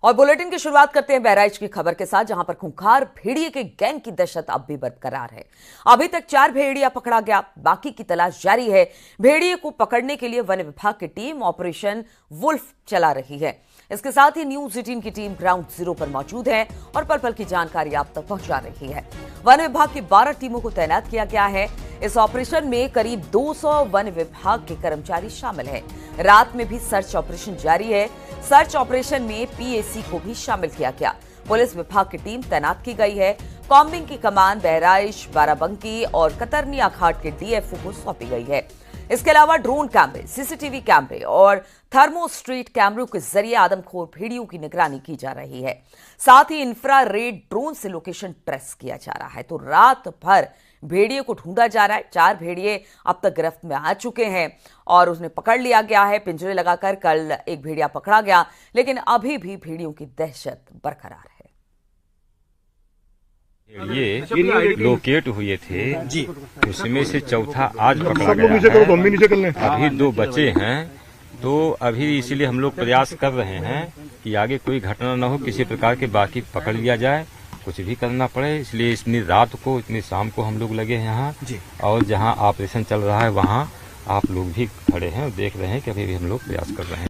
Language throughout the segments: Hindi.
और बुलेटिन की शुरुआत करते हैं बहराइच की खबर के साथ, जहां पर खूंखार भेड़िए के गैंग की दहशत अब भी बरकरार है। अभी तक 4 भेड़िया पकड़ा गया, बाकी की तलाश जारी है। भेड़िए को पकड़ने के लिए वन विभाग की टीम ऑपरेशन वुल्फ चला रही है। इसके साथ ही न्यूज 18 की टीम ग्राउंड जीरो पर मौजूद है और पल पल की जानकारी आप तक पहुंचा रही है। वन विभाग की 12 टीमों को तैनात किया गया है। इस ऑपरेशन में करीब 200 वन विभाग के कर्मचारी शामिल हैं। रात में भी सर्च ऑपरेशन जारी है। सर्च ऑपरेशन में पीएसी को भी शामिल किया गया। पुलिस विभाग की टीम तैनात की गई है। कॉम्बिंग की कमान बहराइच, बाराबंकी और कतरनिया घाट के डीएफओ को सौंपी गई है। इसके अलावा ड्रोन कैमरे, सीसीटीवी कैमरे और थर्मो स्ट्रीट कैमरों के जरिए आदमखोर भेड़ियों की निगरानी की जा रही है। साथ ही इंफ्रारेड ड्रोन से लोकेशन ट्रेस किया जा रहा है। तो रात भर भेड़िए को ढूंढा जा रहा है। 4 भेड़िए अब तक गिरफ्त में आ चुके हैं और उन्हें पकड़ लिया गया है। पिंजरे लगाकर कल एक भेड़िया पकड़ा गया, लेकिन अभी भी भेड़ियों की दहशत बरकरार है। ये लोकेट हुए थे जी, उसमें से चौथा आज पकड़ा गया है। अभी 2 बचे हैं, तो अभी इसीलिए हम लोग प्रयास कर रहे हैं कि आगे कोई घटना न हो किसी प्रकार के, बाकी पकड़ लिया जाए, कुछ भी करना पड़े। इसलिए इतनी रात को, इतनी शाम को हम लोग लगे हैं यहाँ, और जहाँ ऑपरेशन चल रहा है वहाँ आप लोग भी खड़े हैं और देख रहे हैं कि अभी भी हम लोग प्रयास कर रहे हैं।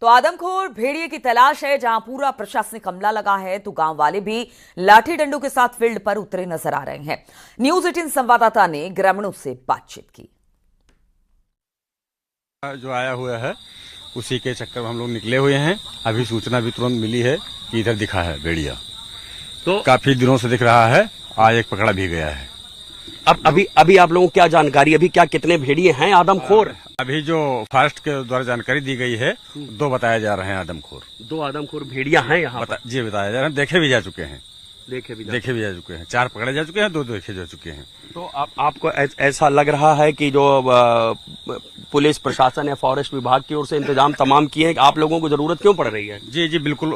तो आदमखोर भेड़िए की तलाश है। जहां पूरा प्रशासनिक अमला लगा है, तो गांव वाले भी लाठी डंडों के साथ फील्ड पर उतरे नजर आ रहे हैं। न्यूज 18 संवाददाता ने ग्रामीणों से बातचीत की। जो आया हुआ है उसी के चक्कर में हम लोग निकले हुए हैं। अभी सूचना भी तुरंत मिली है कि इधर दिखा है भेड़िया, तो काफी दिनों से दिख रहा है। आज एक पकड़ा भी गया है। अब अभी आप लोगों को क्या जानकारी, अभी क्या कितने भेड़िए हैं आदमखोर? अभी जो फॉरेस्ट के द्वारा जानकारी दी गई है 2 बताए जा रहे हैं आदमखोर। 2 आदमखोर भेड़िया हैं यहाँ जी बताया जा रहा है। देखे भी जा चुके हैं। 4 पकड़े जा चुके हैं, 2 देखे जा चुके हैं। तो आपको ऐसा लग रहा है कि जो पुलिस प्रशासन या फॉरेस्ट विभाग की ओर से इंतजाम तमाम किए हैं, आप लोगों को जरूरत क्यों पड़ रही है? जी बिल्कुल,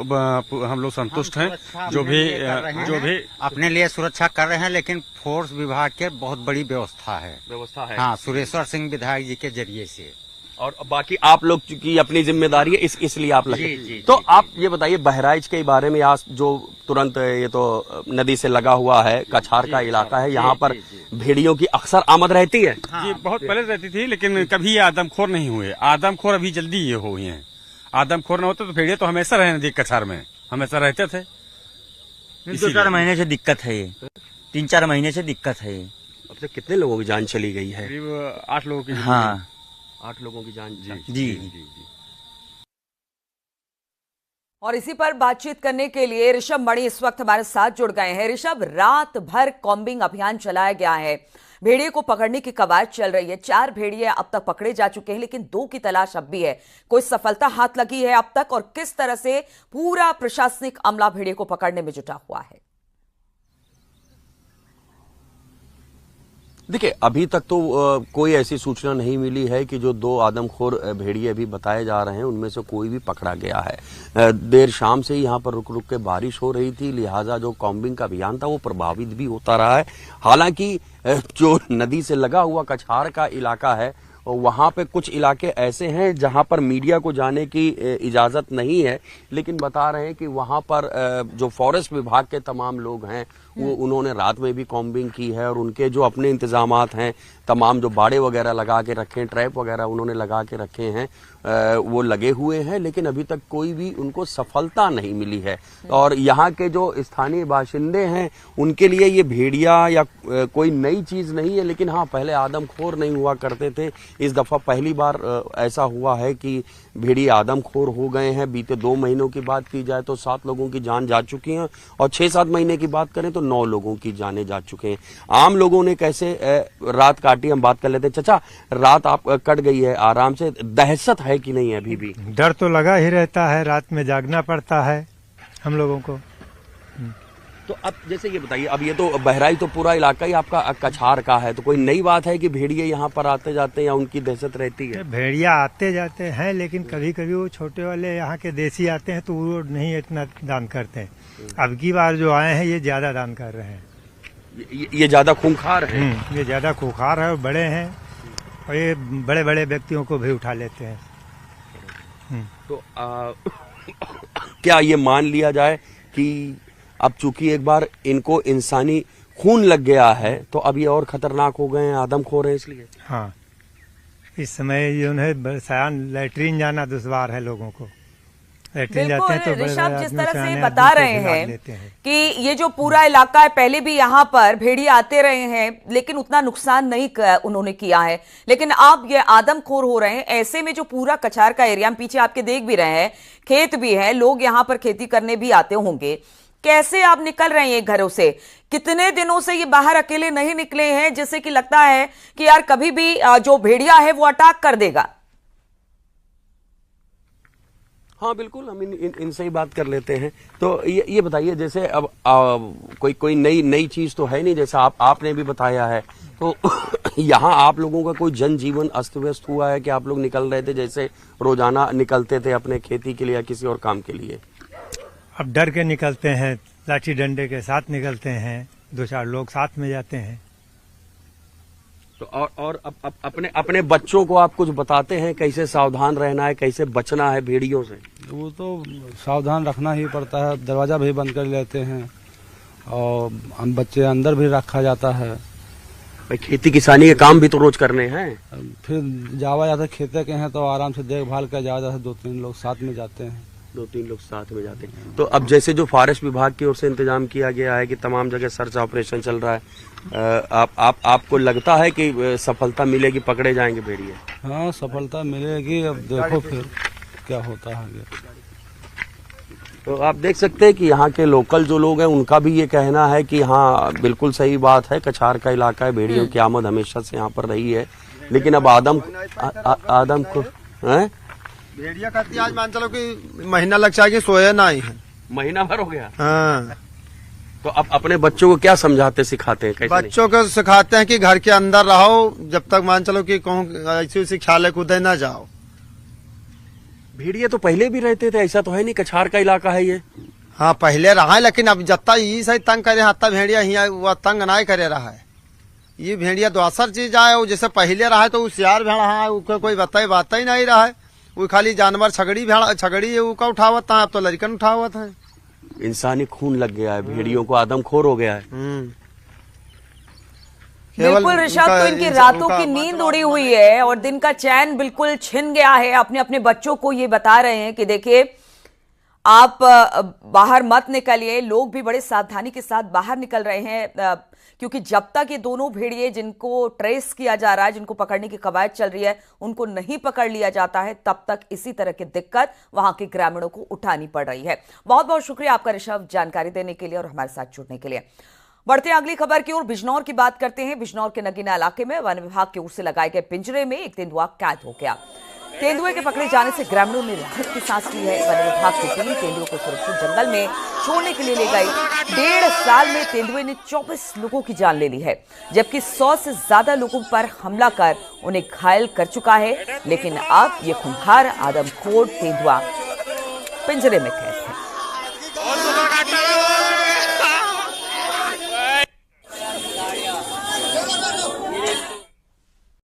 हम लोग संतुष्ट हैं। जो भी अपने लिए सुरक्षा कर रहे हैं, लेकिन फोर्स विभाग के बहुत बड़ी व्यवस्था है। हाँ, सुरेश्वर सिंह विधायक जी के जरिए से। और बाकी आप लोग की अपनी जिम्मेदारी है, इसलिए आप लगे। तो आप ये बताइए बहराइच के बारे में, आज जो तुरंत ये तो नदी से लगा हुआ है, कछार का इलाका है, यहाँ पर भेड़ियों की अक्सर आमद रहती है। जी बहुत पहले रहती थी, लेकिन कभी ये आदमखोर नहीं हुए। आदमखोर अभी जल्दी ये हुए हैं। आदमखोर न होते तो भेड़िया तो हमेशा रहे नदी कछार में, हमेशा रहते थे। 2-4 महीने से दिक्कत है, ये 3-4 महीने से दिक्कत है। अब तक कितने लोगों की जान चली गई है? करीब 8 लोगों की। हाँ, 8 लोगों की जान जी। और इसी पर बातचीत करने के लिए ऋषभ मणि इस वक्त हमारे साथ जुड़ गए हैं। ऋषभ, रात भर कॉम्बिंग अभियान चलाया गया है, भेड़िए को पकड़ने की कवायद चल रही है। 4 भेड़िए अब तक पकड़े जा चुके हैं, लेकिन 2 की तलाश अब भी है। कोई सफलता हाथ लगी है अब तक, और किस तरह से पूरा प्रशासनिक अमला भेड़िए को पकड़ने में जुटा हुआ है? देखिए, अभी तक तो कोई ऐसी सूचना नहीं मिली है कि जो 2 आदमखोर भेड़िए अभी बताए जा रहे हैं उनमें से कोई भी पकड़ा गया है। देर शाम से ही यहाँ पर रुक रुक के बारिश हो रही थी, लिहाजा जो कॉम्बिंग का अभियान था वो प्रभावित भी होता रहा है। हालांकि जो नदी से लगा हुआ कछार का इलाका है, वहां पे कुछ इलाके ऐसे हैं जहां पर मीडिया को जाने की इजाजत नहीं है, लेकिन बता रहे हैं कि वहां पर जो फॉरेस्ट विभाग के तमाम लोग हैं वो उन्होंने रात में भी कॉम्बिंग की है, और उनके जो अपने इंतजामात हैं, तमाम जो बाड़े वगैरह लगा के रखे हैं, ट्रैप वगैरह उन्होंने लगा के रखे हैं, वो लगे हुए हैं, लेकिन अभी तक कोई भी उनको सफलता नहीं मिली है। और यहाँ के जो स्थानीय बाशिंदे हैं उनके लिए ये भेड़िया या कोई नई चीज नहीं है, लेकिन हाँ, पहले आदमखोर नहीं हुआ करते थे। इस दफा पहली बार ऐसा हुआ है कि भेड़िए आदमखोर हो गए हैं। बीते 2 महीनों की बात की जाए तो 7 लोगों की जान जा चुकी है, और 6-7 महीने की बात करें तो 9 लोगों की जानें जा चुके हैं। आम लोगों ने कैसे रात काटी, हम बात कर लेते हैं। चाचा, रात आप कट गई है आराम से, दहशत है कि नहीं? अभी भी डर तो लगा ही रहता है, रात में जागना पड़ता है हम लोगों को। तो अब जैसे ये बताइए, अब ये तो बहराइच तो पूरा इलाका ही आपका कछार का है, तो कोई नई बात है कि भेड़िए यहाँ पर आते जाते हैं या उनकी दहशत रहती है? भेड़िया आते जाते हैं, लेकिन कभी कभी वो छोटे वाले यहाँ के देसी आते हैं तो वो नहीं इतना दान करते हैं। अब की बार जो आए हैं ये ज्यादा दान कर रहे हैं। ये ज्यादा खूंखार है। ये ज्यादा खूंखार है और बड़े हैं, और ये बड़े बड़े व्यक्तियों को भी उठा लेते हैं। तो क्या ये मान लिया जाए कि अब चूंकि एक बार इनको इंसानी खून लग गया है तो अब ये और खतरनाक हो गए हैं, आदमखोर हैं इसलिए? हाँ, इस समय जो है सयान लैट्रीन जाना दुश्वार है लोगों को। लैट्रीन जाते हैं तो ऋषभ, जिस तरह से बता रहे हैं कि ये जो पूरा इलाका है, पहले भी यहाँ पर भेड़िए आते रहे हैं लेकिन उतना नुकसान नहीं उन्होंने किया है, लेकिन अब ये आदमखोर हो रहे हैं। ऐसे में जो पूरा कछार का एरिया, पीछे आपके देख भी रहे हैं, खेत भी है, लोग यहाँ पर खेती करने भी आते होंगे, कैसे आप निकल रहे हैं घरों से? कितने दिनों से ये बाहर अकेले नहीं निकले हैं, जिससे कि लगता है कि यार कभी भी जो भेड़िया है वो अटैक कर देगा? हाँ बिल्कुल, हम इनसे ही बात कर लेते हैं। तो ये बताइए, जैसे अब कोई नई चीज तो है नहीं, जैसा आपने भी बताया है, तो यहाँ आप लोगों का कोई जनजीवन अस्त व्यस्त हुआ है कि आप लोग निकल रहे थे जैसे रोजाना निकलते थे अपने खेती के लिए या किसी और काम के लिए? अब डर के निकलते हैं, लाठी डंडे के साथ निकलते हैं, 2-4 लोग साथ में जाते हैं। तो और अपने बच्चों को आप कुछ बताते हैं कैसे सावधान रहना है, कैसे बचना है भेड़ियों से? वो तो सावधान रखना ही पड़ता है, दरवाजा भी बंद कर लेते हैं और हम बच्चे अंदर भी रखा जाता है। भाई खेती किसानी के काम भी तो रोज करने हैं। फिर जावा जाता खेते के हैं तो आराम से देखभाल कर जावा जाता है, 2-3 लोग साथ में जाते हैं। 2-3 लोग साथ में जाते हैं। तो अब जैसे जो फॉरेस्ट विभाग की ओर से इंतजाम किया गया है कि तमाम जगह सर्च ऑपरेशन चल रहा है, आपको लगता है कि सफलता मिलेगी, पकड़े जाएंगे भेड़िए? हाँ, सफलता मिलेगी। अब देखो फिर क्या होता है आगे। तो आप देख सकते हैं कि यहाँ के लोकल जो लोग हैं उनका भी ये कहना है कि हाँ बिल्कुल सही बात है, कछार का इलाका है, भेड़ियों की आमद हमेशा से यहाँ पर रही है, लेकिन अब आदम को भेड़िया खाती आज मान चलो कि महीना लग जाएगी, सोया ना ही है। महीना भर हो गया। हाँ। तो अब अपने बच्चों को क्या समझाते सिखाते हैं? कैसे बच्चों को सिखाते हैं कि घर के अंदर रहो, जब तक मान चलो कि कहूँ ऐसी उसी ख्याल कूदे ना जाओ। भेड़िए तो पहले भी रहते थे, ऐसा तो है नहीं, कछार का इलाका है ये। हाँ पहले रहा है, लेकिन अब जत्ता ये सही तंग करे हाथ भेड़िया ही वो तंग ना करे रहा है। ये भेड़िया दूसर चीज आए, जैसे पहले रहा है तो उसियार भेड़ा है, उसका कोई बात ही नहीं रहा है, वो खाली जानवर छगड़ी भेड़ा छगड़ी उसका उठावत है, अब तो लड़कन उठावत है। इंसानी खून लग गया है, भेड़ियों को आदमखोर हो गया है। बिल्कुल ऋषभ, तो इनकी रातों की नींद उड़ी हुई है और दिन का चैन बिल्कुल छिन गया है। अपने बच्चों को ये बता रहे हैं कि देखिए आप बाहर मत निकलिए। लोग भी बड़े सावधानी के साथ बाहर निकल रहे हैं, क्योंकि जब तक ये दोनों भेड़िए जिनको ट्रेस किया जा रहा है, जिनको पकड़ने की कवायद चल रही है, उनको नहीं पकड़ लिया जाता है, तब तक इसी तरह की दिक्कत वहां के ग्रामीणों को उठानी पड़ रही है। बहुत बहुत शुक्रिया आपका ऋषभ, जानकारी देने के लिए और हमारे साथ जुड़ने के लिए। बढ़ते हैं अगली खबर की ओर। बिजनौर की बात करते हैं। बिजनौर के नगीना इलाके में वन विभाग की ओर से लगाए गए पिंजरे में एक तेंदुआ कैद हो गया। तेंदुए के पकड़े जाने से ग्रामीणों ने राहत की सांस ली है। वन विभाग की टीम तेंदुए को सुरक्षित जंगल में छोड़ने के लिए ले गई। 1.5 साल में तेंदुए ने 24 लोगों की जान ले ली है, जबकि 100 से ज्यादा लोगों पर हमला कर उन्हें घायल कर चुका है। लेकिन अब ये खूंखार आदमखोर तेंदुआ पिंजरे में कैद।